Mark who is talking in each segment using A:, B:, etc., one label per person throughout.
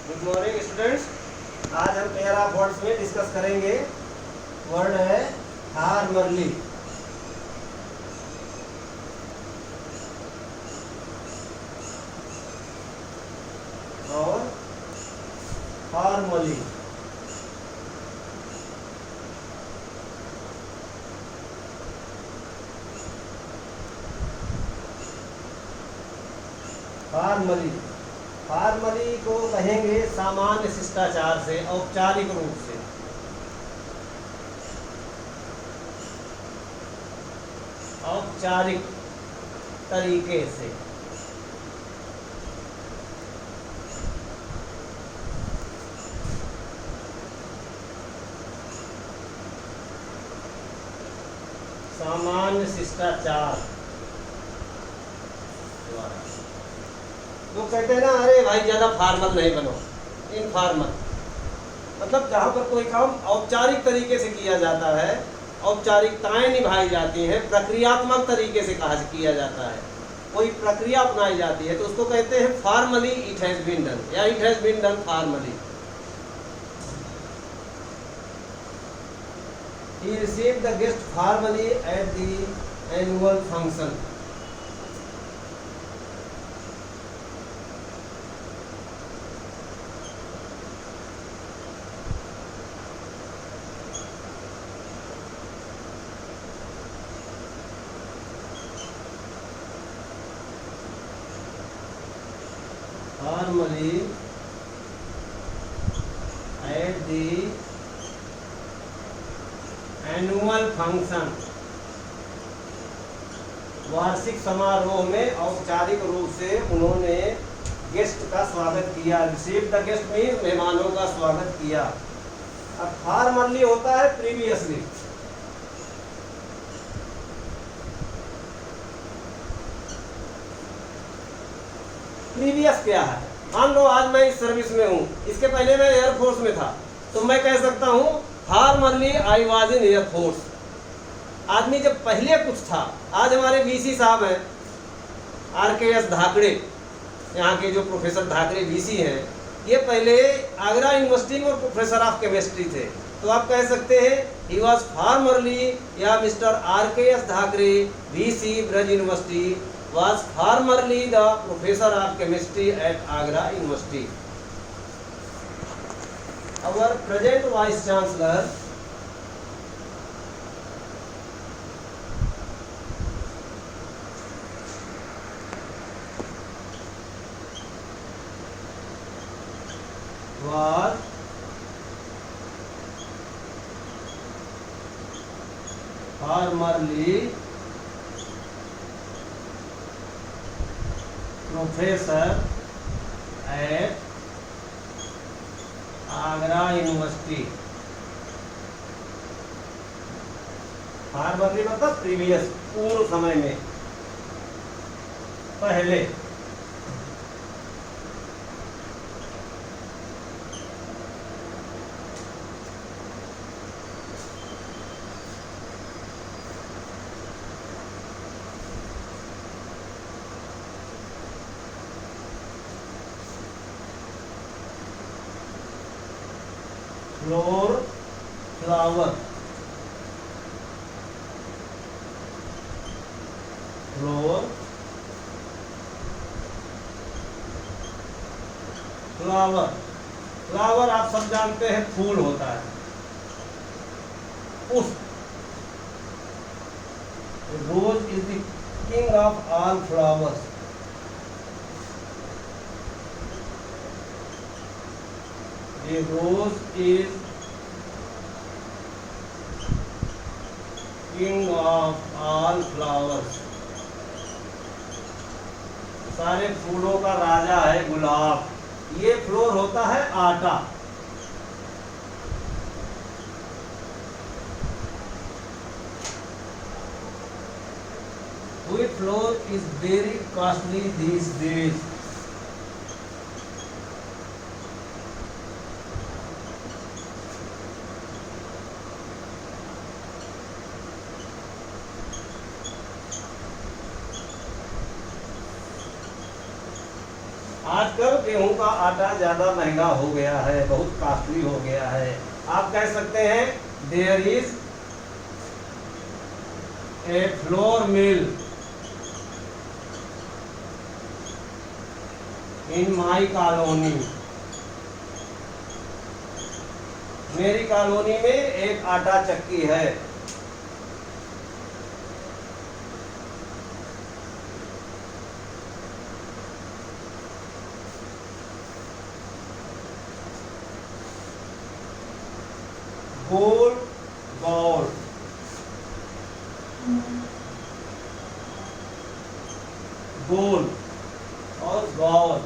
A: Good morning students. आज हम pair of words में डिस्कस करेंगे। वर्ड है हार्मरली। और हार्मली। हार्मली हार्मली को कहेंगे सामान्य शिष्टाचार से, औपचारिक रूप से। औपचारिक तरीके से। सामान्य शिष्टाचार द्वारा। तो कहते हैं ना, अरे भाई ज्यादा फॉर्मल नहीं बनो, इनफॉर्मल। मतलब जहाँ पर कोई काम औपचारिक तरीके से किया जाता है, औपचारिकताएं निभाई जाती हैं, प्रक्रियात्मक तरीके से किया जाता है, कोई प्रक्रिया अपनाई जाती है, तो उसको कहते हैं formally it has been done, या it has been done formally. He received the guest formally at the annual function. Formally at the annual function, वार्षिक समारोह में औपचारिक रूप से उन्होंने गेस्ट का स्वागत किया। रिसीव द गेस्ट मीन्स मेहमानों का स्वागत किया। अब फॉर्मली होता है प्रीवियसली। प्रीवियस क्या है? मान लो आज मैं इस सर्विस में हूँ, इसके पहले मैं एयरफोर्स में था, तो मैं कह सकता हूँ formally I was in air force. आदमी जब पहले कुछ था, आज हमारे वीसी साहब हैं RKS धाकड़े, यहाँ के जो प्रोफेसर धाकड़े वीसी हैं, ये पहले आगरा यूनिवर्सिटी में प्रोफेसर ऑफ केमिस्ट्री थे। तो आप कह सकते हैं ही वाज फॉर्मरली, या mister RKS Dhakade VC Braj university was formerly the professor of chemistry at Agra university. Our present Vice Chancellor was formerly professor at Agra university. Formerly मतलब प्रीवियस, पूर्व समय में, पहले। Floor flower, floor flower. Flower आप सब जानते हैं फूल होता है, पुष्प। Rose is the king of all flowers. The rose is king of all flowers. सारे फूलों का राजा है गुलाब। ये फ्लोर होता है आटा। Wheat flour is very costly these days. आज आजकल गेहूं का आटा ज़्यादा महंगा हो गया है, बहुत कॉस्टली हो गया है। आप कह सकते हैं there is a flour mill in my colony. मेरी कॉलोनी में एक आटा चक्की है। गोल बॉल, गोल और बॉल।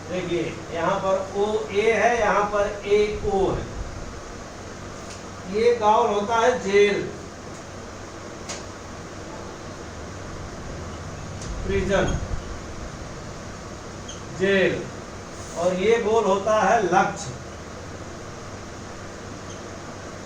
A: देखिए यहाँ पर ओ ए है, यहाँ पर ए ओ है। ये गाउल होता है जेल, प्रिजन, जेल। और ये गोल होता है लक्ष्य,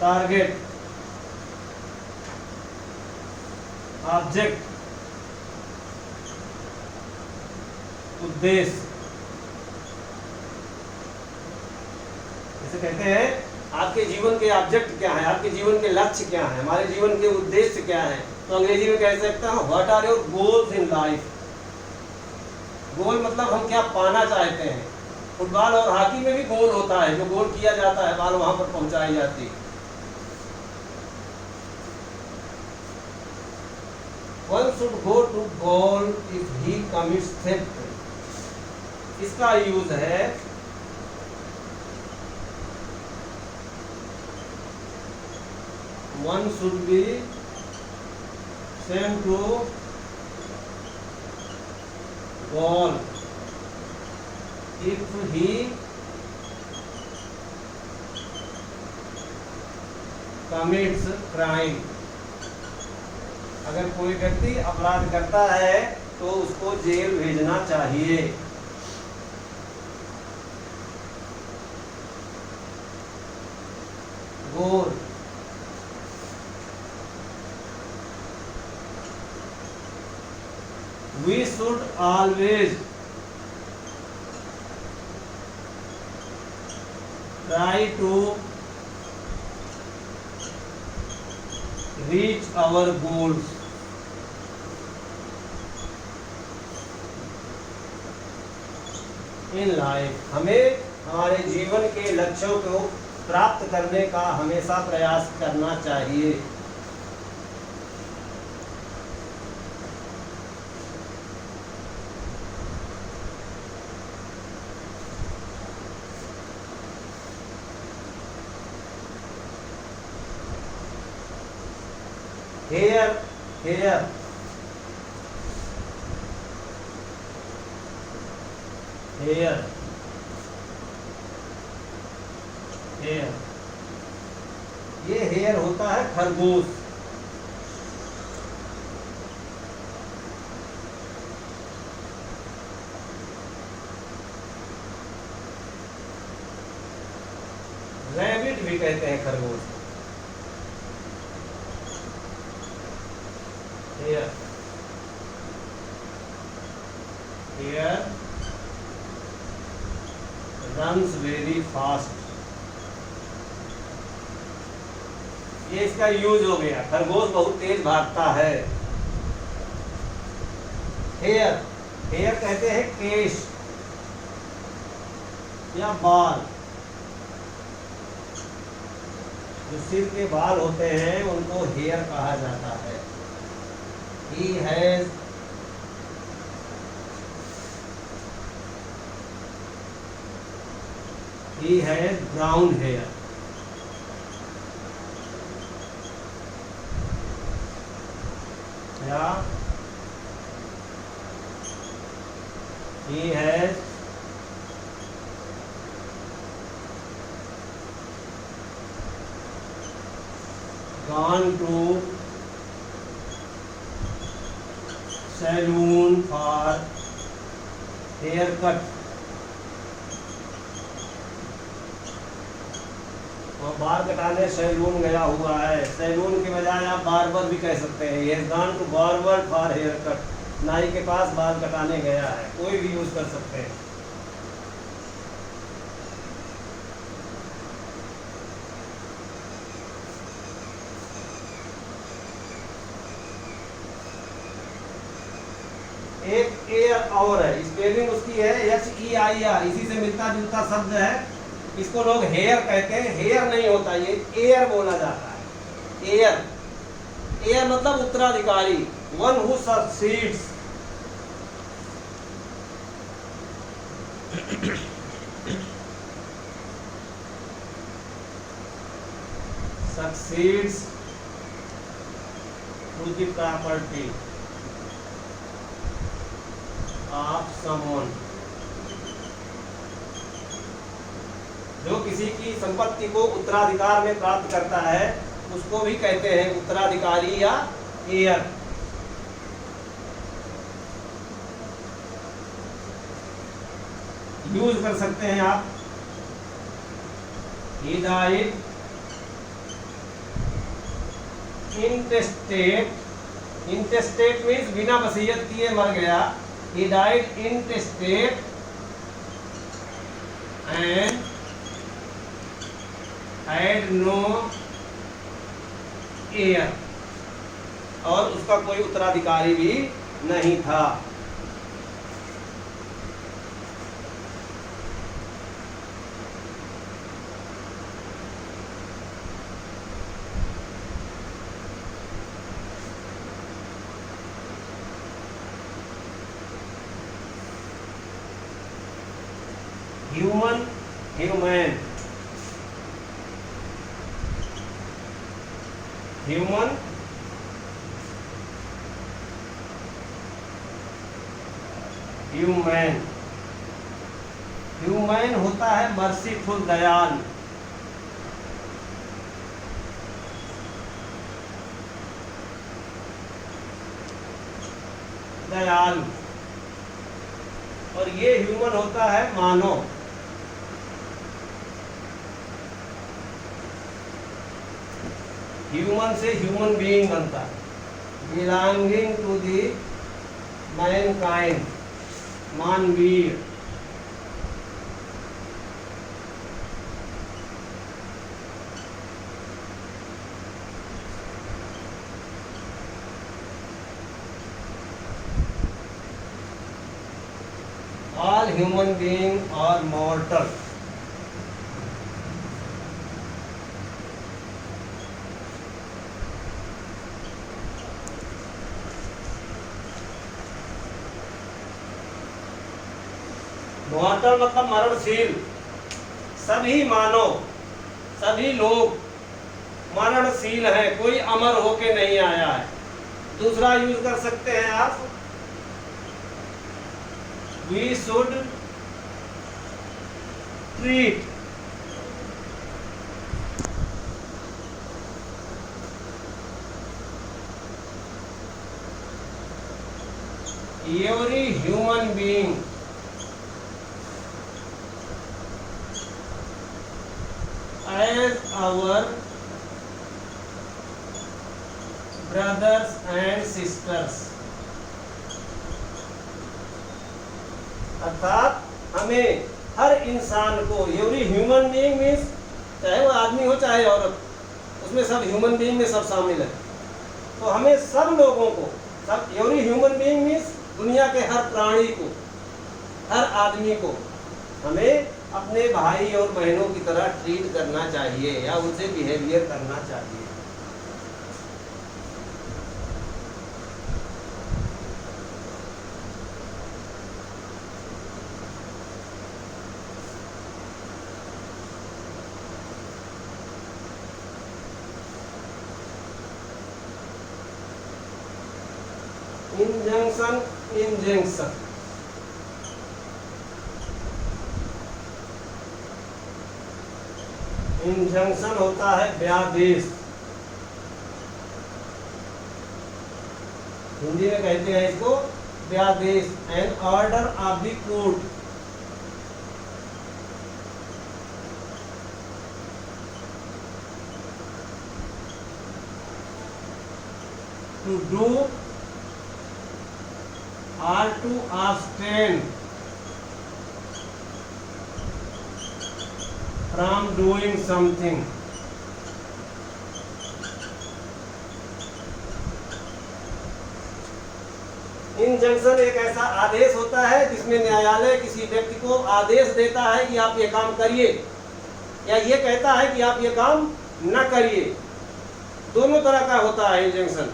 A: टारगेट, ऑब्जेक्ट, उद्देश्य। इसे कहते हैं आपके जीवन के ऑब्जेक्ट क्या है, आपके जीवन के लक्ष्य क्या है, हमारे जीवन के उद्देश्य क्या है। तो अंग्रेजी में कह सकते हैं what are your goals in life. Goal मतलब हम क्या पाना चाहते हैं। फुटबॉल और हॉकी में भी गोल होता है, जो गोल किया जाता है बाल वहां पर पहुंचाई जाती है। One should go to goal if he commits theft। इसका यूज है one should be sent to goal if he commits crime। अगर कोई व्यक्ति अपराध करता है तो उसको जेल भेजना चाहिए। गोल, we should always try to reach our goals। In life हमें हमारे जीवन के लक्ष्यों को प्राप्त करने का हमेशा प्रयास करना चाहिए। Hare, hare, hare, hare. ये हेयर होता है खरगोश। रैबिट भी कहते हैं खरगोश। Hare, hare runs very fast। ये इसका यूज हो गया, खरगोश बहुत तेज भागता है। हेयर, हेयर कहते हैं केश या बाल। जो सिर के बाल होते हैं उनको हेयर कहा जाता है। He has brown hair। Yeah, he has gone to saloon for haircut। और बाल कटाने सैलून गया हुआ है। सैलून के बजाय आप बार्बर भी कह सकते हैं। ये gone to barber for haircut. नाई के पास बाल कटाने गया है, कोई भी यूज कर सकते हैं। एक एयर और है, स्पेलिंग उसकी है HEIR, इसी से मिलता जुलता शब्द है। इसको लोग हेयर कहते हैं, हेयर नहीं होता, ये एयर बोला जाता है। एयर, एयर मतलब उत्तराधिकारी, one who succeeds. Succeeds to the property of someone, जो किसी की संपत्ति को उत्तराधिकार में प्राप्त करता है उसको भी कहते हैं उत्तराधिकारी या एयर। यूज कर सकते हैं आप। He died intestate, intestate means बिना वसीयत किए मर गया। He died intestate and had no heir, और उसका कोई उत्तराधिकारी भी नहीं था। Human, human, human, human, human होता है मर्सीफुल, दयाल। दयाल। और ये ह्यूमन होता है मानव। ह्यूमन से ह्यूमन बीइंग बनता है, बिलोंगिंग टू दी मैनकाइंड, मानवीय। All human beings are mortal. मॉर्टल मतलब मरणशील। सभी मानव, सभी लोग मरणशील है, कोई अमर होके नहीं आया है। दूसरा यूज कर सकते हैं आप, we should treat every human being as our brothers and sisters। अर्थात हमें हर इंसान को, एवरी ह्यूमन बीइंग मीन्स चाहे वो आदमी हो चाहे औरत, उसमें सब ह्यूमन बीइंग में सब शामिल है। तो हमें सब लोगों को, सब एवरी ह्यूमन बीइंग मीन्स दुनिया के हर प्राणी को, हर आदमी को हमें अपने भाई और बहनों की तरह ट्रीट करना चाहिए या उनसे बिहेवियर करना चाहिए। इंजंक्शन, इंजंक्शन, इंजंक्शन होता है व्यादेश। हिंदी में कहते हैं इसको व्यादेश, an order of the court. To do are to abstain from doing something. Injunction एक ऐसा आदेश होता है जिसमें न्यायालय किसी व्यक्ति को आदेश देता है कि आप ये काम करिए, या ये कहता है कि आप ये काम न करिए। दोनों तरह का होता है इंजंक्शन।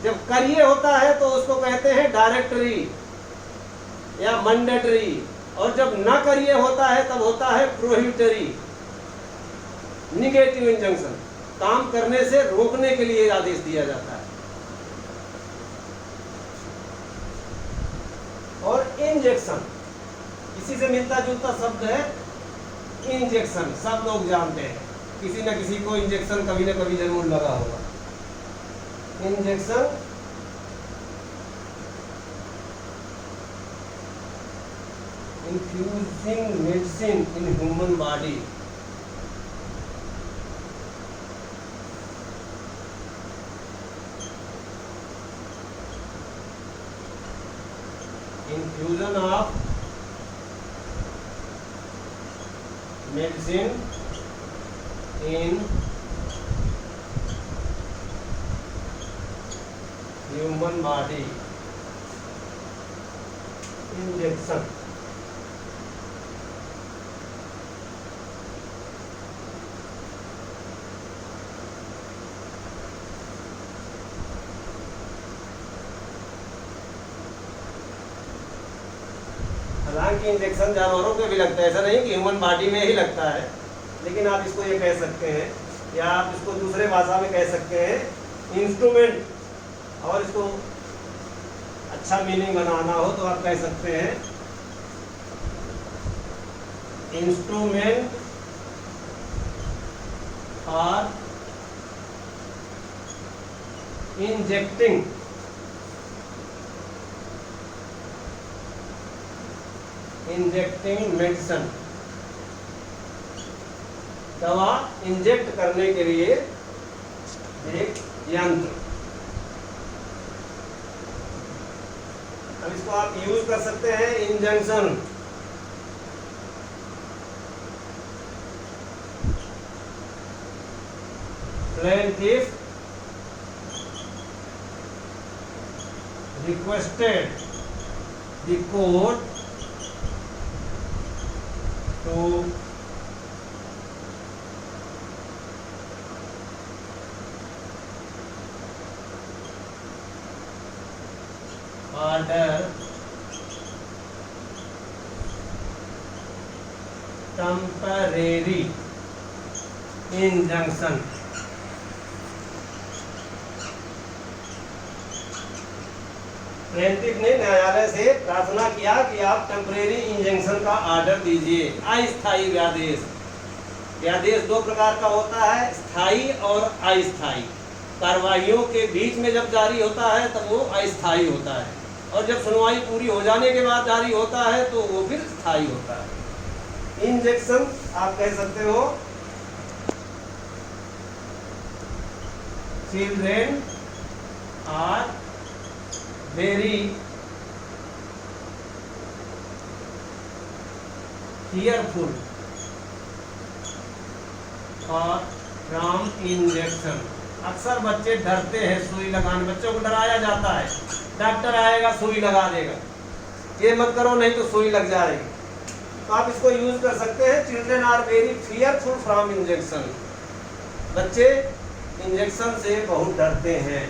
A: जब करिए होता है तो उसको कहते हैं डायरेक्टरी या मैंडेटरी, और जब न करिए होता है तब होता है प्रोहिबिटरी, निगेटिव इंजंक्शन। काम करने से रोकने के लिए आदेश दिया जाता है। और इंजेक्शन इसी से मिलता जुलता शब्द है। इंजेक्शन सब लोग जानते हैं, किसी न किसी को इंजेक्शन कभी न कभी जरूर लगा होगा। Injection infusing medicine in human body. Infusion of medicine in human body. Injection. हालांकि इंजेक्शन जानवरों पे भी लगता है, ऐसा नहीं कि ह्यूमन बॉडी में ही लगता है, लेकिन आप इसको ये कह सकते हैं, या आप इसको दूसरे भाषा में कह सकते हैं इंस्ट्रूमेंट, और इसको अच्छा मीनिंग बनाना हो तो आप कह सकते हैं इंस्ट्रूमेंट और इंजेक्टिंग मेडिसिन। दवा इंजेक्ट करने के लिए एक यंत्र। अब इसको आप यूज कर सकते हैं injection. Plaintiff requested the court to order temporary injunction. Plaintiff ने न्यायालय से प्रार्थना किया कि आप टेम्परेरी इंजेक्शन का ऑर्डर दीजिए, अस्थायी व्यादेश। व्यादेश दो प्रकार का होता है, स्थायी और अस्थायी। कार्रवाइयों के बीच में जब जारी होता है तब वो अस्थायी होता है, और जब सुनवाई पूरी हो जाने के बाद जारी होता है तो वो फिर स्थायी होता है। इंजेक्शन आप कह सकते हो चिल्ड्रेन आर very fearful और from injection। अक्सर बच्चे डरते हैं सुई लगाने, बच्चों को डराया जाता है, डॉक्टर आएगा सुई लगा देगा, ये मत करो नहीं तो सुई लग जाएगी। तो आप इसको यूज कर सकते हैं, children are very fearful from injection। बच्चे इंजेक्शन से बहुत डरते हैं।